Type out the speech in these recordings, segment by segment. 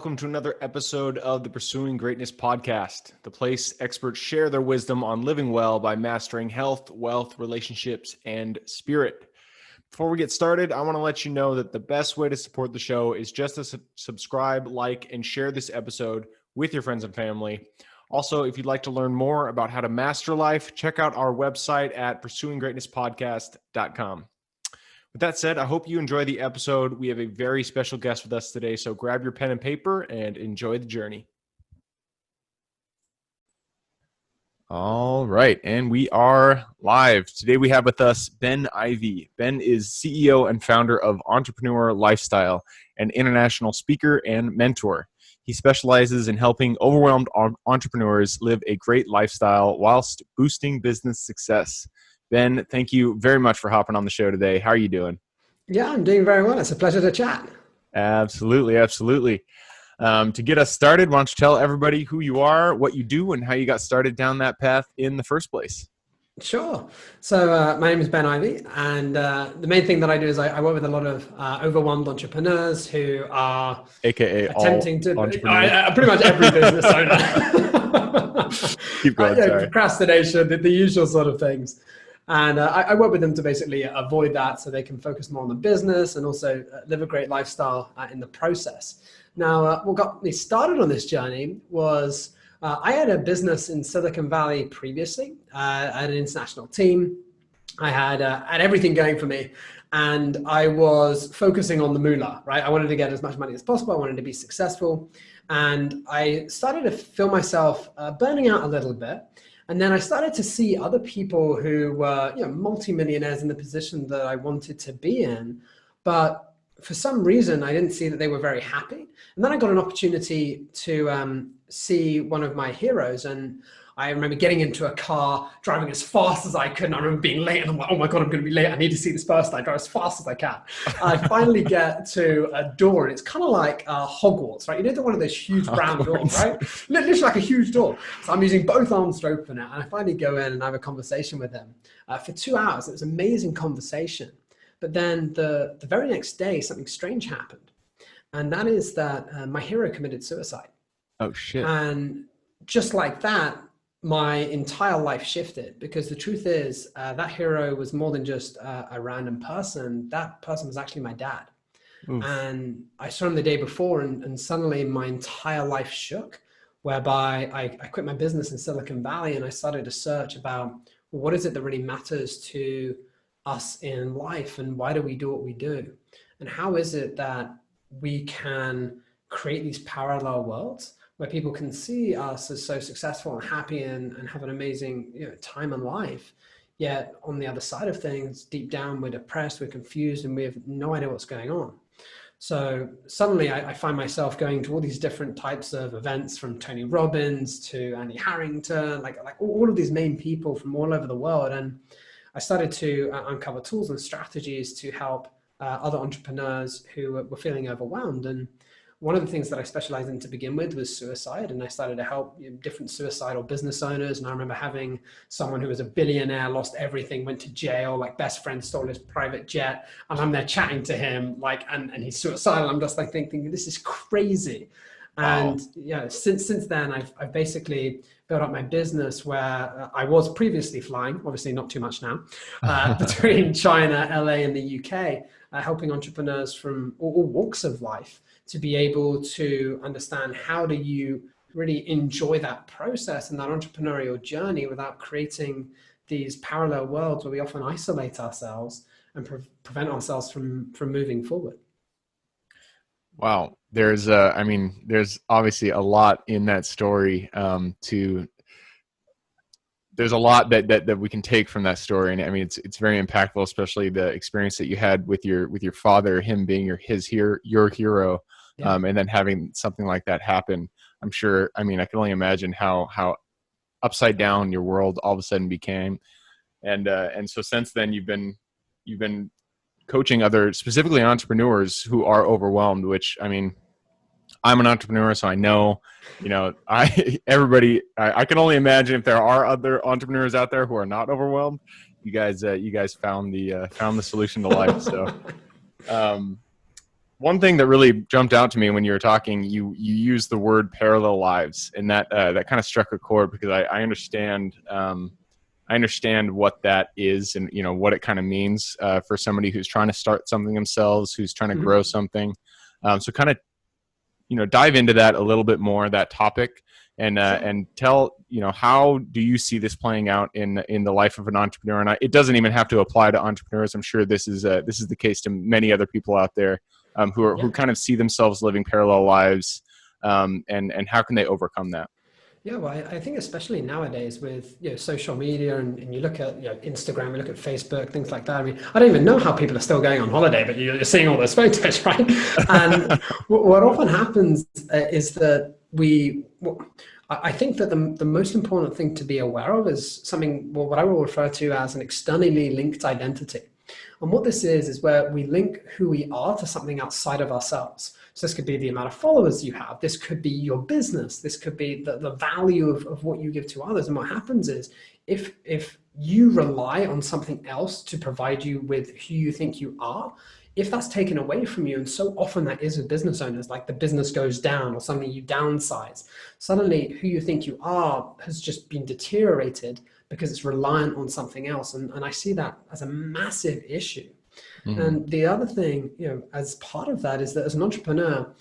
welcome to another episode of the Pursuing Greatness podcast, the place experts share their wisdom on living well by mastering health, wealth, relationships, and spirit. Before we get started, I want to let you know that the best way to support the show is just to subscribe, like, and share this episode with your friends and family. Also, if you'd like to learn more about how to master life, check out our website at pursuinggreatnesspodcast.com. With that said, I hope you enjoy the episode. We have a very special guest with us today, so grab your pen and paper and enjoy the journey. All right, and we are live. Today we have with us Ben Ivey. Ben is CEO and founder of Entrepreneurial Lifestyle, an international speaker and mentor. He specializes in helping overwhelmed entrepreneurs live a great lifestyle whilst boosting business success. Ben, thank you very much for hopping on the show today. How are you doing? Yeah, I'm doing very well. It's a pleasure to chat. Absolutely. To get us started, why don't you tell everybody who you are, what you do, and how you got started down that path in the first place? Sure. So my name is Ben Ivey, and the main thing that I do is I work with a lot of overwhelmed entrepreneurs who are AKA attempting to entrepreneurs. pretty much every business owner. Keep going, sorry. Procrastination, the usual sort of things. And I work with them to basically avoid that so they can focus more on the business and also live a great lifestyle in the process. Now, what got me started on this journey was I had a business in Silicon Valley previously. I had an international team. I had everything going for me. And I was focusing on the moolah, right? I wanted to get as much money as possible. I wanted to be successful. And I started to feel myself burning out a little bit. And then I started to see other people who were, multimillionaires in the position that I wanted to be in. But for some reason, I didn't see that they were very happy. And then I got an opportunity to see one of my heroes. And I remember getting into a car, driving as fast as I could. And I remember being late. And I'm like, oh my God, I'm going to be late. I need to see this person. I drive as fast as I can. I finally get to a door. And it's kind of like Hogwarts, right? You know, one of those huge brown doors, right? Literally like a huge door. So I'm using both arms to open it. And I finally go in and I have a conversation with them for 2 hours. It was an amazing conversation. But then the very next day, something strange happened. And that is that my hero committed suicide. Oh, shit. And just like that, my entire life shifted, because the truth is that hero was more than just a random person. That person was actually my dad. Oof. And I saw him the day before, and suddenly my entire life shook, whereby I quit my business in Silicon Valley and I started to search about, well, what is it that really matters to us in life, and why do we do what we do, and how is it that we can create these parallel worlds where people can see us as so successful and happy and have an amazing time in life, yet on the other side of things, deep down, we're depressed, we're confused, and we have no idea what's going on. So suddenly I find myself going to all these different types of events, from Tony Robbins to Andy Harrington, like all of these main people from all over the world. And I started to uncover tools and strategies to help other entrepreneurs who were feeling overwhelmed. And one of the things that I specialized in to begin with was suicide. And I started to help different suicidal business owners. And I remember having someone who was a billionaire, lost everything, went to jail, like best friend stole his private jet. And I'm there chatting to him, and he's suicidal. I'm just like thinking, this is crazy. And since then, I've basically built up my business where I was previously flying, obviously not too much now, between China, LA, and the UK, helping entrepreneurs from all walks of life to be able to understand how do you really enjoy that process and that entrepreneurial journey without creating these parallel worlds where we often isolate ourselves and prevent ourselves from moving forward. Wow. There's obviously a lot in that story. There's a lot that we can take from that story. And I mean, it's very impactful, especially the experience that you had with your father, him being your hero. Yeah. And then having something like that happen. I'm sure, I can only imagine how upside down your world all of a sudden became. And so since then you've been coaching other, specifically entrepreneurs who are overwhelmed, which, I'm an entrepreneur, so I know, I can only imagine if there are other entrepreneurs out there who are not overwhelmed. You guys found the solution to life. So, one thing that really jumped out to me when you were talking, you used the word parallel lives, and that kind of struck a chord, because I understand what that is, and what it kind of means for somebody who's trying to start something themselves, who's trying to grow something. So kind of dive into that a little bit more, that topic, and and tell how do you see this playing out in the life of an entrepreneur? And it doesn't even have to apply to entrepreneurs. I'm sure this is the case to many other people out there who kind of see themselves living parallel lives, and how can they overcome that? Yeah, well, I think especially nowadays with social media, and you look at Instagram, you look at Facebook, things like that. I mean, I don't even know how people are still going on holiday, but you're seeing all those photos, right? And what often happens is that I think that the most important thing to be aware of is something, what I will refer to as an externally linked identity. And what this is where we link who we are to something outside of ourselves. So this could be the amount of followers you have. This could be your business. This could be the value of what you give to others. And what happens is if you rely on something else to provide you with who you think you are, if that's taken away from you, and so often that is with business owners, like the business goes down or suddenly you downsize, suddenly who you think you are has just been deteriorated because it's reliant on something else. And I see that as a massive issue. And the other thing, as part of that, is that as an entrepreneur,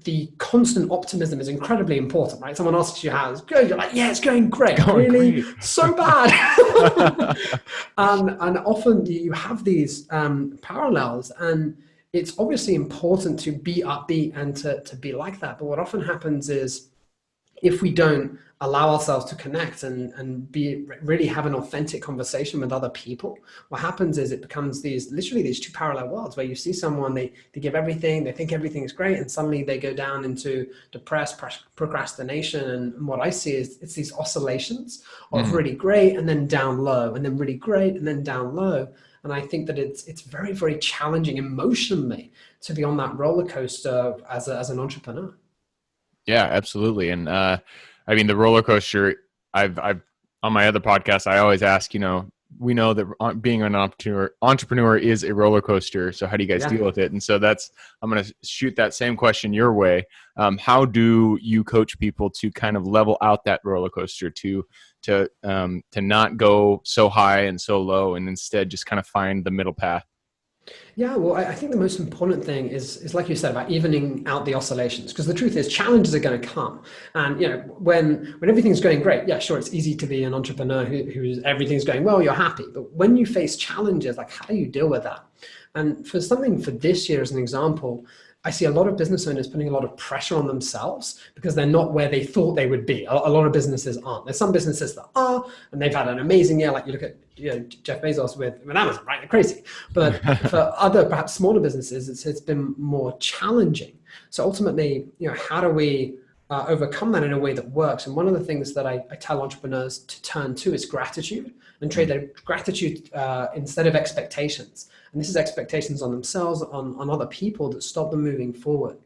the constant optimism is incredibly important, right? Someone asks you how it's going, you're like, yeah, it's going great. Really? Great. So bad. And often you have these parallels, and it's obviously important to be upbeat and to be like that. But what often happens is, if we don't allow ourselves to connect and really have an authentic conversation with other people, what happens is it becomes literally these two parallel worlds, where you see someone, they give everything, they think everything is great, and suddenly they go down into depressed procrastination. And what I see is it's these oscillations of really great and then down low, and then really great and then down low. And I think that it's very, very challenging emotionally to be on that roller coaster as an entrepreneur. Yeah, absolutely. And I mean, the roller coaster, I've on my other podcast, I always ask, we know that being an entrepreneur is a roller coaster. So how do you guys deal with it? And so I'm going to shoot that same question your way. How do you coach people to kind of level out that roller coaster, to not go so high and so low, and instead just kind of find the middle path? Yeah, well, I think the most important thing is like you said, about evening out the oscillations, because the truth is challenges are going to come. And when everything's going great, yeah, sure, it's easy to be an entrepreneur who's everything's going well, you're happy. But when you face challenges, like, how do you deal with that? And for this year, as an example, I see a lot of business owners putting a lot of pressure on themselves because they're not where they thought they would be. A lot of businesses aren't. There's some businesses that are, and they've had an amazing year. Like you look at Jeff Bezos with Amazon, right? They're crazy. But for other, perhaps smaller businesses, it's been more challenging. So ultimately, how do we overcome that in a way that works? And one of the things that I tell entrepreneurs to turn to is gratitude, and trade their gratitude instead of expectations. And this is expectations on themselves, on other people, that stop them moving forward.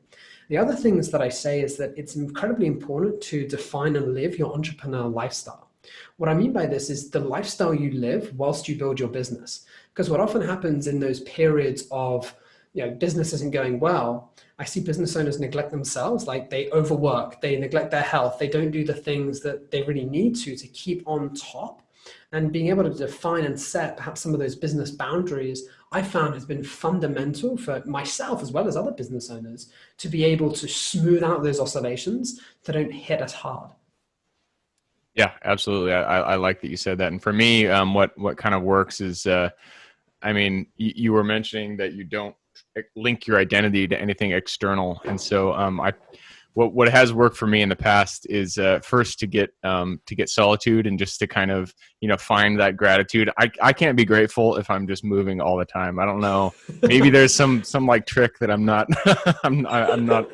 The other things that I say is that it's incredibly important to define and live your entrepreneurial lifestyle. What I mean by this is the lifestyle you live whilst you build your business. Because what often happens in those periods of business isn't going well, I see business owners neglect themselves, like they overwork, they neglect their health, they don't do the things that they really need to keep on top. And being able to define and set perhaps some of those business boundaries, I found has been fundamental for myself as well as other business owners to be able to smooth out those oscillations that don't hit us hard. Yeah, absolutely. I like that you said that. And for me, what kind of works is, I mean, you were mentioning that you don't link your identity to anything external. And so what has worked for me in the past is first to get solitude, and just to kind of find that gratitude. I can't be grateful if I'm just moving all the time. I don't know. Maybe there's some like trick that I'm not I'm not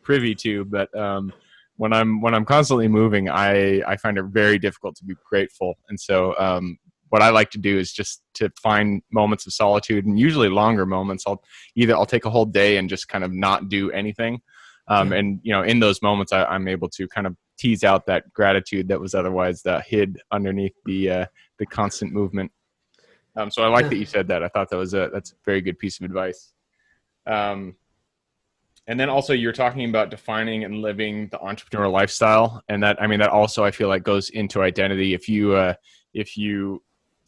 privy to, but when I'm constantly moving, I find it very difficult to be grateful. And so what I like to do is just to find moments of solitude, and usually longer moments. I'll take a whole day and just kind of not do anything. And in those moments, I'm able to kind of tease out that gratitude that was otherwise hid underneath the constant movement. So I like that you said that. I thought that's a very good piece of advice. And then also you're talking about defining and living the entrepreneurial lifestyle. And that, I mean, that also I feel like goes into identity. If you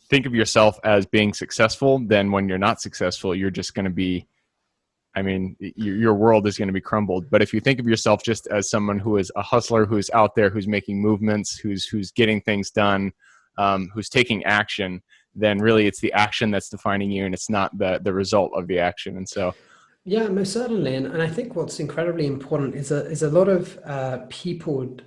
think of yourself as being successful, then when you're not successful, you're just going to be, I mean, your world is going to be crumbled. But if you think of yourself just as someone who is a hustler, who's out there, who's making movements, who's getting things done, who's taking action, then really it's the action that's defining you, and it's not the result of the action. And so, Yeah, most certainly. And I think what's incredibly important is a lot of people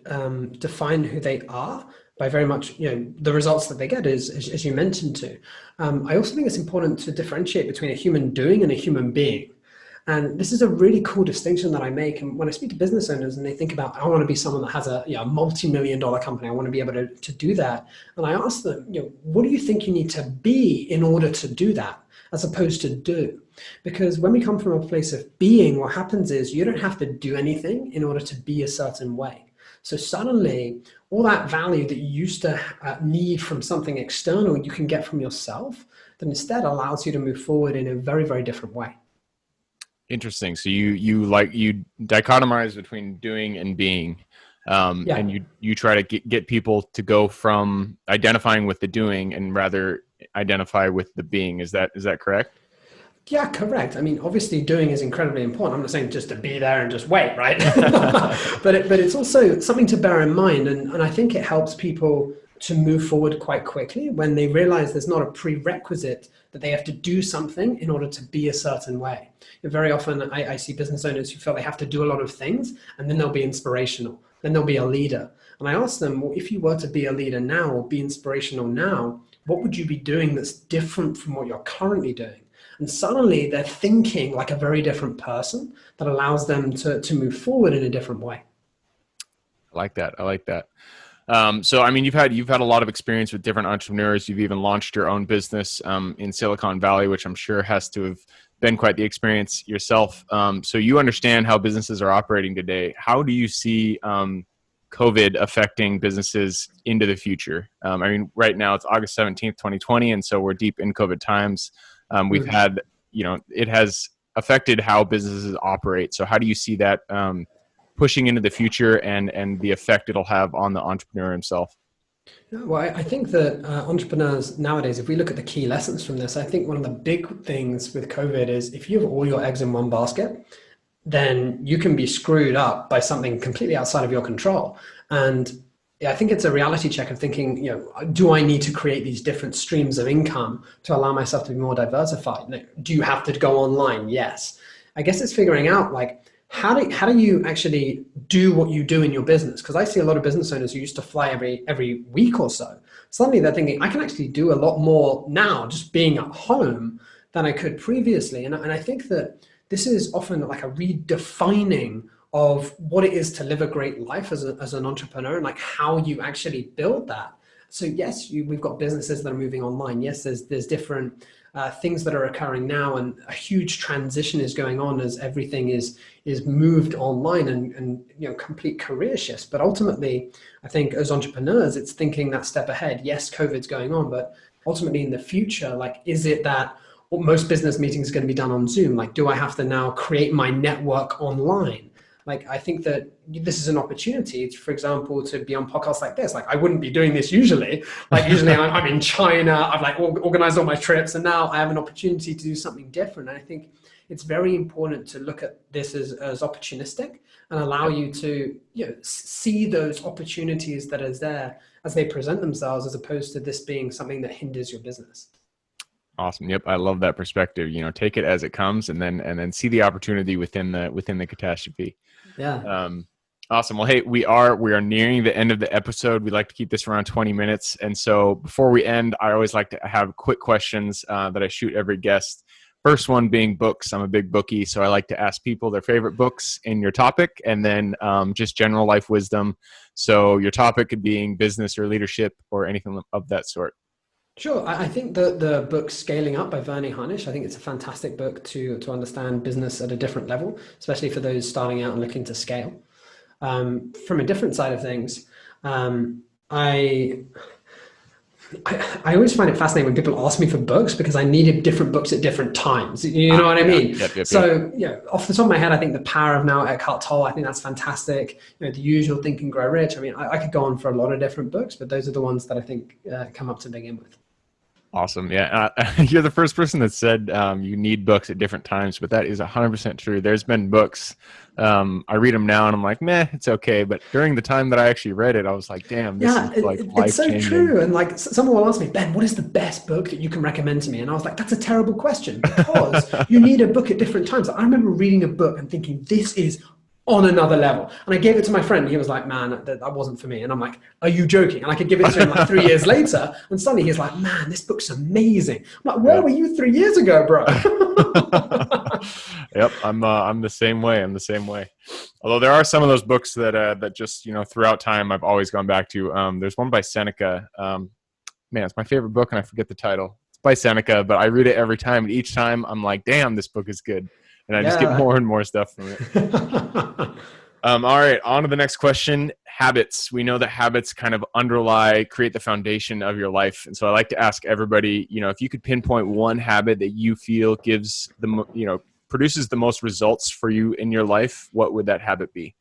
define who they are by very much, the results that they get is, as you mentioned to. I also think it's important to differentiate between a human doing and a human being. And this is a really cool distinction that I make. And when I speak to business owners and they think about, I want to be someone that has a multi-million-dollar company, I want to be able to do that. And I ask them, what do you think you need to be in order to do that, as opposed to do? Because when we come from a place of being, what happens is you don't have to do anything in order to be a certain way. So suddenly, all that value that you used to need from something external, you can get from yourself, that instead allows you to move forward in a very, very different way. interesting. So you dichotomize between doing and being, and you try to get people to go from identifying with the doing and rather identify with the being. Is that correct? Yeah, correct. I mean, obviously doing is incredibly important. I'm not saying just to be there and just wait, right? But it's also something to bear in mind. And I think it helps people to move forward quite quickly when they realize there's not a prerequisite that they have to do something in order to be a certain way. Very often I see business owners who feel they have to do a lot of things and then they'll be inspirational, then they'll be a leader. And I ask them, well, if you were to be a leader now or be inspirational now, what would you be doing that's different from what you're currently doing? And suddenly they're thinking like a very different person that allows them to move forward in a different way. I like that. I like that. So, I mean, you've had a lot of experience with different entrepreneurs. You've even launched your own business in Silicon Valley, which I'm sure has to have been quite the experience yourself. So you understand how businesses are operating today. How do you see COVID affecting businesses into the future? I mean, right now it's August 17th, 2020, and so we're deep in COVID times. We've had, it has affected how businesses operate. So how do you see that pushing into the future and the effect it'll have on the entrepreneur himself? Well, I think that entrepreneurs nowadays, if we look at the key lessons from this, I think one of the big things with COVID is if you have all your eggs in one basket, then you can be screwed up by something completely outside of your control. And I think it's a reality check of thinking, do I need to create these different streams of income to allow myself to be more diversified? Do you have to go online? Yes. I guess it's figuring out like, how do you actually do what you do in your business? Because I see a lot of business owners who used to fly every week or so. Suddenly they're thinking, I can actually do a lot more now just being at home than I could previously. And I think that this is often like a redefining of what it is to live a great life as an entrepreneur and like how you actually build that. So yes, we've got businesses that are moving online. Yes, there's different things that are occurring now, and a huge transition is going on as everything is moved online and complete career shifts. But ultimately, I think as entrepreneurs, it's thinking that step ahead. Yes, COVID's going on, but ultimately in the future, like, is it that most business meetings are going to be done on Zoom? Like, do I have to now create my network online? Like, I think that this is an opportunity, for example, to be on podcasts like this. Like, I wouldn't be doing this usually. Like, usually I'm in China, I've like organized all my trips, and now I have an opportunity to do something different. And I think it's very important to look at this as opportunistic and allow you to see those opportunities that is there as they present themselves, as opposed to this being something that hinders your business. Awesome. Yep. I love that perspective. Take it as it comes and then see the opportunity within the catastrophe. Yeah. Awesome. Well, hey, we are nearing the end of the episode. We like to keep this around 20 minutes. And so before we end, I always like to have quick questions that I shoot every guest. First one being books. I'm a big bookie, so I like to ask people their favorite books in your topic, and then just general life wisdom. So your topic could being business or leadership or anything of that sort. Sure. I think the book Scaling Up by Verne Harnish, I think it's a fantastic book to understand business at a different level, especially for those starting out and looking to scale. From a different side of things, I always find it fascinating when people ask me for books because I needed different books at different times. You know what I Yeah. mean? Yep. So, off the top of my head, I think The Power of Now, Eckhart Tolle, I think that's fantastic. The usual Think and Grow Rich. I mean, I could go on for a lot of different books, but those are the ones that I think come up to begin with. Awesome. Yeah. You're the first person that said you need books at different times, but that is 100% true. There's been books. I read them now and I'm like, meh, it's okay. But during the time that I actually read it, I was like, damn, this is Yeah, like it's life so changing. true. And like someone will ask me, Ben, what is the best book that you can recommend to me? And I was like, that's a terrible question because you need a book at different times. I remember reading a book and thinking, this is on another level. And I gave it to my friend. And he was like, man, that wasn't for me. And I'm like, are you joking? And I could give it to him like 3 years later. And suddenly he's like, man, this book's amazing. I'm like, where Yeah. were you 3 years ago, bro? Yep, I'm the same way. I'm the same way. Although there are some of those books that just throughout time I've always gone back to. There's one by Seneca. Man, it's my favorite book, and I forget the title. It's by Seneca, but I read it every time, and each time I'm like, damn, this book is good, and I just get Yeah. more and more stuff from it. All right, on to the next question. Habits. We know that habits kind of create the foundation of your life. And so I like to ask everybody, if you could pinpoint one habit that you feel produces the most results for you in your life, what would that habit be?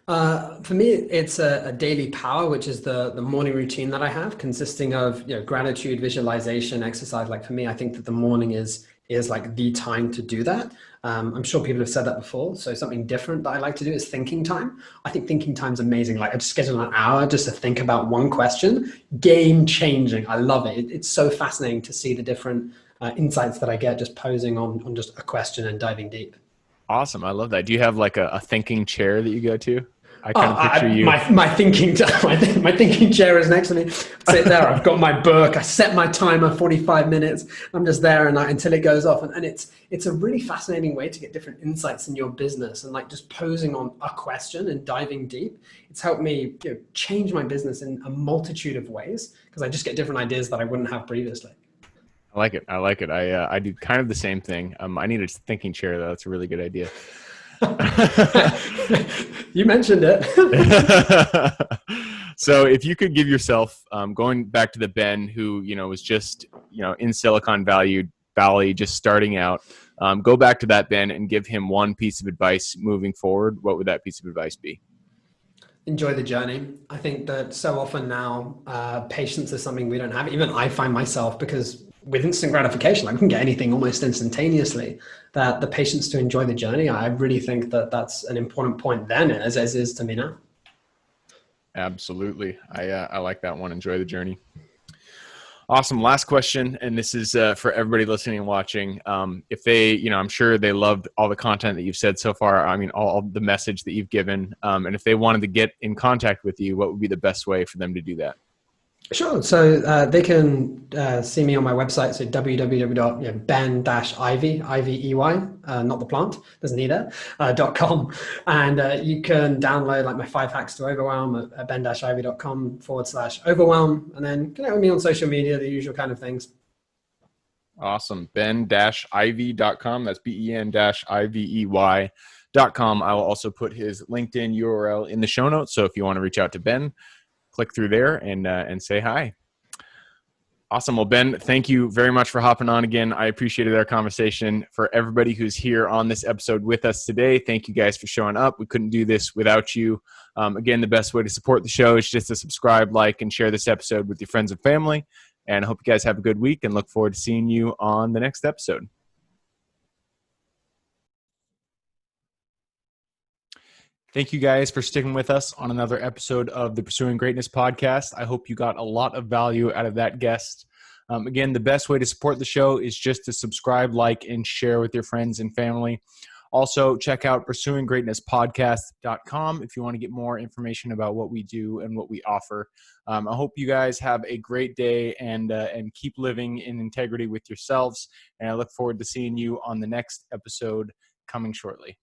For me, it's a daily power, which is the morning routine that I have, consisting of gratitude, visualization, exercise. Like for me, I think that the morning is like the time to do that. I'm sure people have said that before. So something different that I like to do is thinking time. I think thinking time's amazing. Like I just schedule an hour just to think about one question. Game changing. I love it. It's so fascinating to see the different insights that I get just posing on just a question and diving deep. Awesome. I love that. Do you have like a thinking chair that you go to? I kind of picture I, you. my thinking my thinking chair is next to me. Sit there. I've got my book. I set my timer 45 minutes. I'm just there and until it goes off. And it's a really fascinating way to get different insights in your business and like just posing on a question and diving deep. It's helped me change my business in a multitude of ways because I just get different ideas that I wouldn't have previously. I like it. I like it. I do kind of the same thing. I need a thinking chair though. That's a really good idea. You mentioned it. So if you could give yourself, going back to the Ben who, was just, in Silicon Valley, just starting out, go back to that Ben and give him one piece of advice moving forward, what would that piece of advice be? Enjoy the journey. I think that so often now, patience is something we don't have. Even I find myself, because with instant gratification, like we can get anything almost instantaneously, that the patience to enjoy the journey, I really think that that's an important point then, as is to me now. Absolutely. I like that one. Enjoy the journey. Awesome. Last question. And this is for everybody listening and watching. If they, I'm sure they loved all the content that you've said so far. I mean, all the message that you've given. And if they wanted to get in contact with you, what would be the best way for them to do that? Sure. So they can see me on my website. So www.ben-ivey, Ivey, not the plant, doesn't need it, .com. And you can download like my 5 hacks to overwhelm at ben-ivey.com/overwhelm. And then connect with me on social media, the usual kind of things. Awesome. ben-ivey.com. That's ben-ivey.com. I will also put his LinkedIn URL in the show notes. So if you want to reach out to Ben, click through there and say hi. Awesome. Well, Ben, thank you very much for hopping on again. I appreciated our conversation. For everybody who's here on this episode with us today, thank you guys for showing up. We couldn't do this without you. Again, the best way to support the show is just to subscribe, like, and share this episode with your friends and family. And I hope you guys have a good week and look forward to seeing you on the next episode. Thank you guys for sticking with us on another episode of the Pursuing Greatness podcast. I hope you got a lot of value out of that guest. Again, the best way to support the show is just to subscribe, like, and share with your friends and family. Also, check out pursuinggreatnesspodcast.com if you want to get more information about what we do and what we offer. I hope you guys have a great day and keep living in integrity with yourselves. And I look forward to seeing you on the next episode coming shortly.